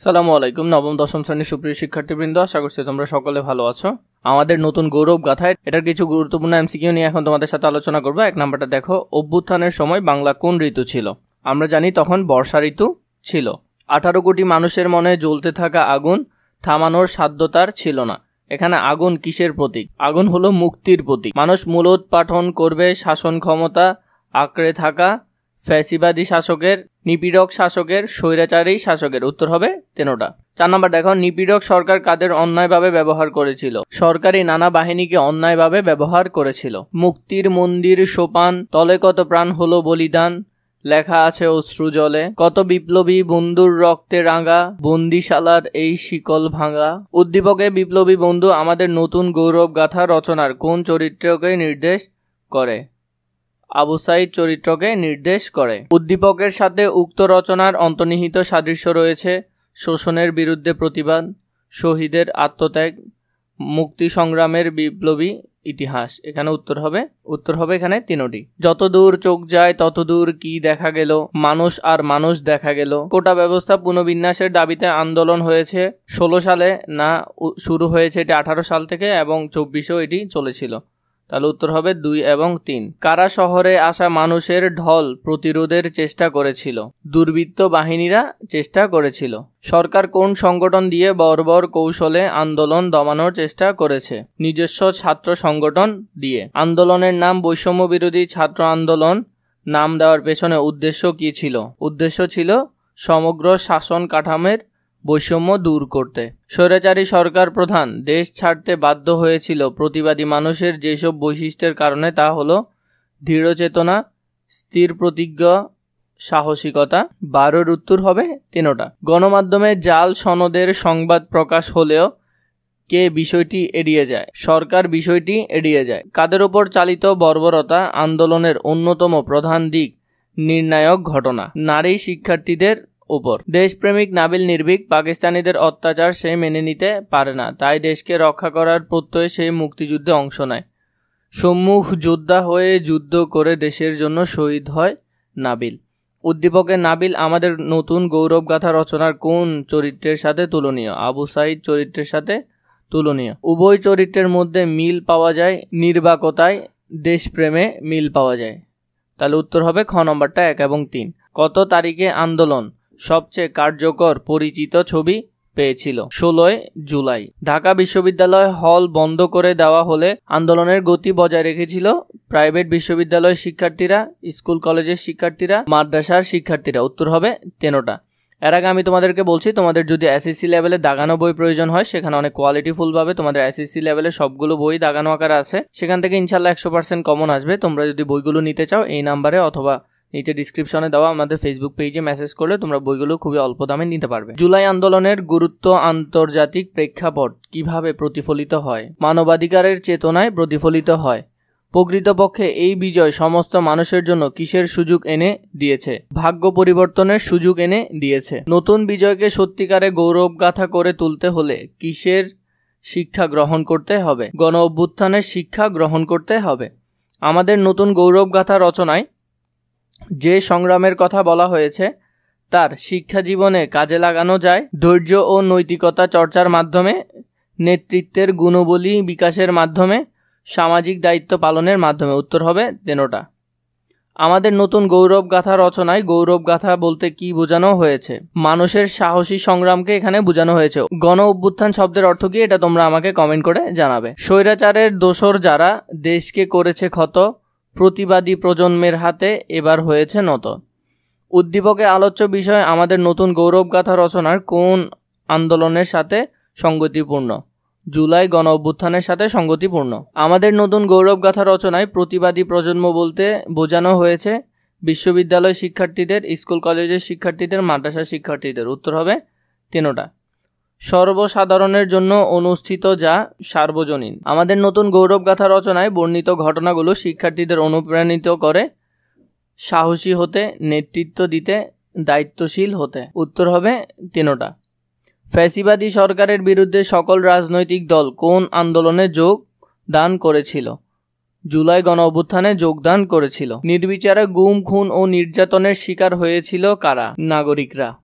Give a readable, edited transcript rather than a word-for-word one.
সালামু আলাইকুম। নবম দশম শ্রেণীর সুপ্রিয় শিক্ষার্থীবৃন্দ, আশা করছি তোমরা সকলে ভালো আছো। আমাদের নতুন গৌরব গাথায় এটার কিছু গুরুত্বপূর্ণ এমসিকিউ নিয়ে এখন তোমাদের সাথে আলোচনা করবো। এক নাম্বারটা দেখো, অভ্যুত্থানের সময় বাংলা কোন ঋতু ছিল? আমরা জানি তখন বর্ষা ঋতু ছিল। 18 কোটি মানুষের মনে জ্বলতে থাকা আগুন থামানোর সাধ্য তার ছিল না। এখানে আগুন কিসের প্রতীক? আগুন হলো মুক্তির প্রতীক। মানুষ মূলোৎপাটন করবে শাসন ক্ষমতা আঁকড়ে থাকা ফ্যাসিবাদী শাসকের, নিপীড়ক শাসকের, স্বৈরাচারী শাসকের। উত্তর হবে 13টা। 4 নম্বর দেখো, নিপীড়ক সরকার কাদের অন্যায়ভাবে ব্যবহার করেছিল? সরকারি নানা বাহিনীকে অন্যায়ভাবে ব্যবহার করেছিল। মুক্তির মন্দির সোপান, তলে কত প্রাণ হলো বলিদান, লেখা আছে অশ্রু জলে। কত বিপ্লবী বন্ধুর রক্তে রাঙা, বন্দিশালার এই শিকল ভাঙা। উদ্দীপকে বিপ্লবী বন্ধু আমাদের নতুন গৌরব গাথা রচনার কোন চরিত্রকে নির্দেশ করে? আবু সাইদ চরিত্রকে নির্দেশ করে। উদ্দীপকের সাথে উক্ত রচনার অন্তর্নিহিত সাদৃশ্য রয়েছে শোষণের বিরুদ্ধে প্রতিবাদ, শহীদের আত্মত্যাগ, মুক্তি সংগ্রামের বিপ্লবী ইতিহাস। এখানে উত্তর হবে এখানে 3টি। যত দূর চোখ যায় তত দূর কি দেখা গেল, মানুষ আর মানুষ দেখা গেল। কোটা ব্যবস্থা পুনর্বিন্যাসের দাবিতে আন্দোলন হয়েছে 16 সালে, না শুরু হয়েছে এটি 18 সাল থেকে এবং 24-এও এটি চলেছিল। তাহলে উত্তর হবে 2 এবং 3। কারা শহরে আসা মানুষের ঢল প্রতিরোধের চেষ্টা করেছিল? দুর্বৃত্ত বাহিনীরা চেষ্টা করেছিল। সরকার কোন সংগঠন দিয়ে বর্বর কৌশলে আন্দোলন দমানোর চেষ্টা করেছে? নিজস্ব ছাত্র সংগঠন দিয়ে। আন্দোলনের নাম বৈষম্য বিরোধী ছাত্র আন্দোলন নাম দেওয়ার পেছনে উদ্দেশ্য কি ছিল? উদ্দেশ্য ছিল সমগ্র শাসন কাঠামোর বৈষম্য দূর করতে। স্বৈরাচারী সরকার প্রধান দেশ ছাড়তে বাধ্য হয়েছিল প্রতিবাদী মানুষের যেসব বৈশিষ্ট্যের কারণে, তা হলো দৃঢ়চেতনা, স্থির প্রতিজ্ঞ, সাহসিকতা। 12-এর উত্তর হবে 3টা। গণমাধ্যমে জাল সনদের সংবাদ প্রকাশ হলেও কে বিষয়টি এড়িয়ে যায়? সরকার বিষয়টি এড়িয়ে যায়। কাদের ওপর চালিত বর্বরতা আন্দোলনের অন্যতম প্রধান দিক নির্ণায়ক ঘটনা? নারী শিক্ষার্থীদের উপর। দেশপ্রেমিক নাবিল নির্ভীক, পাকিস্তানিদের অত্যাচার সে মেনে নিতে পারে না, তাই দেশকে রক্ষা করার প্রত্যয়ে সে মুক্তিযুদ্ধে অংশ নেয়। সম্মুখ যোদ্ধা হয়ে যুদ্ধ করে দেশের জন্য শহীদ হয় নাবিল। উদ্দীপকে নাবিল আমাদের নতুন গৌরবগাথা রচনার কোন চরিত্রের সাথে তুলনীয়? আবু সাইদ চরিত্রের সাথে তুলনীয়। উভয় চরিত্রের মধ্যে মিল পাওয়া যায় নির্বাকতায়, দেশপ্রেমে মিল পাওয়া যায়। তাহলে উত্তর হবে খ নম্বরটা 1 এবং 3। কত তারিখে আন্দোলন সবচেয়ে কার্যকর পরিচিত ছবি পেয়েছিল? 16 জুলাই। ঢাকা বিশ্ববিদ্যালয় হল বন্ধ করে দেওয়া হলে আন্দোলনের গতি বজায় রেখেছিল প্রাইভেট বিশ্ববিদ্যালয়ের শিক্ষার্থীরা, স্কুল কলেজের শিক্ষার্থীরা, মাদ্রাসার শিক্ষার্থীরা। উত্তর হবে 13টা। এর আগে আমি তোমাদেরকে বলছি, তোমাদের যদি এসএসসি লেভেলে দাগানো বই প্রয়োজন হয়, সেখানে অনেক কোয়ালিটিফুলভাবে তোমাদের এসএসসি লেভেলে সবগুলো বই দাগানো আকারে আছে। সেখান থেকে ইনশাল্লাহ 100% কমন আসবে। তোমরা যদি বইগুলো নিতে চাও, এই নাম্বারে অথবা নিচে ডিসক্রিপশনে দেওয়া আমাদের ফেসবুক পেজে মেসেজ করলে তোমরা বইগুলো খুবই অল্প দামে নিতে পারবে। জুলাই আন্দোলনের গুরুত্ব আন্তর্জাতিক প্রেক্ষাপট কিভাবে প্রতিফলিত হয়? মানবাধিকারের চেতনায় প্রতিফলিত হয়। প্রকৃতপক্ষে এই বিজয় সমস্ত মানুষের জন্য কিসের সুযোগ এনে দিয়েছে? ভাগ্য পরিবর্তনের সুযোগ এনে দিয়েছে। নতুন বিজয়কে সত্যিকারে গৌরবগাথা করে তুলতে হলে কিসের শিক্ষা গ্রহণ করতে হবে? গণ অভ্যুত্থানের শিক্ষা গ্রহণ করতে হবে। আমাদের নতুন গৌরবগাথা রচনায় যে সংগ্রামের কথা বলা হয়েছে তার শিক্ষা জীবনে কাজে লাগানো যায় ধৈর্য ও নৈতিকতা চর্চার মাধ্যমে, নেতৃত্বের গুণবলী বিকাশের মাধ্যমে, সামাজিক দায়িত্ব পালনের মাধ্যমে। উত্তর হবে 13টা। আমাদের নতুন গৌরবগাথা রচনায় গৌরবগাথা বলতে কি বোঝানো হয়েছে? মানুষের সাহসী সংগ্রামকে এখানে বোঝানো হয়েছে। গণ অভ্যুত্থান শব্দের অর্থ কি, এটা তোমরা আমাকে কমেন্ট করে জানাবে। স্বৈরাচারের দোসর যারা দেশকে করেছে ক্ষত, প্রতিবাদী প্রজন্মের হাতে এবার হয়েছে নত। উদ্দীপকে আলোচ্য বিষয় আমাদের নতুন গৌরবগাথা রচনার কোন আন্দোলনের সাথে সঙ্গতিপূর্ণ? জুলাই গণ অভ্যুত্থানের সাথে সঙ্গতিপূর্ণ। আমাদের নতুন গৌরবগাথা রচনায় প্রতিবাদী প্রজন্ম বলতে বোঝানো হয়েছে বিশ্ববিদ্যালয় শিক্ষার্থীদের, স্কুল কলেজের শিক্ষার্থীদের, মাদ্রাসা শিক্ষার্থীদের। উত্তর হবে 13টা। সর্বসাধারণের জন্য অনুষ্ঠিত যা সার্বজনীন। আমাদের নতুন গৌরবগাথা রচনায় বর্ণিত ঘটনাগুলো শিক্ষার্থীদের অনুপ্রাণিত করে সাহসী হতে, নেতৃত্ব দিতে, দায়িত্বশীল হতে। উত্তর হবে 13টা। ফ্যাসিবাদী সরকারের বিরুদ্ধে সকল রাজনৈতিক দল কোন আন্দোলনে যোগ দান করেছিল? জুলাই গণ অভ্যুত্থানে যোগদান করেছিল। নির্বিচারে গুম, খুন ও নির্যাতনের শিকার হয়েছিল কারা? নাগরিকরা।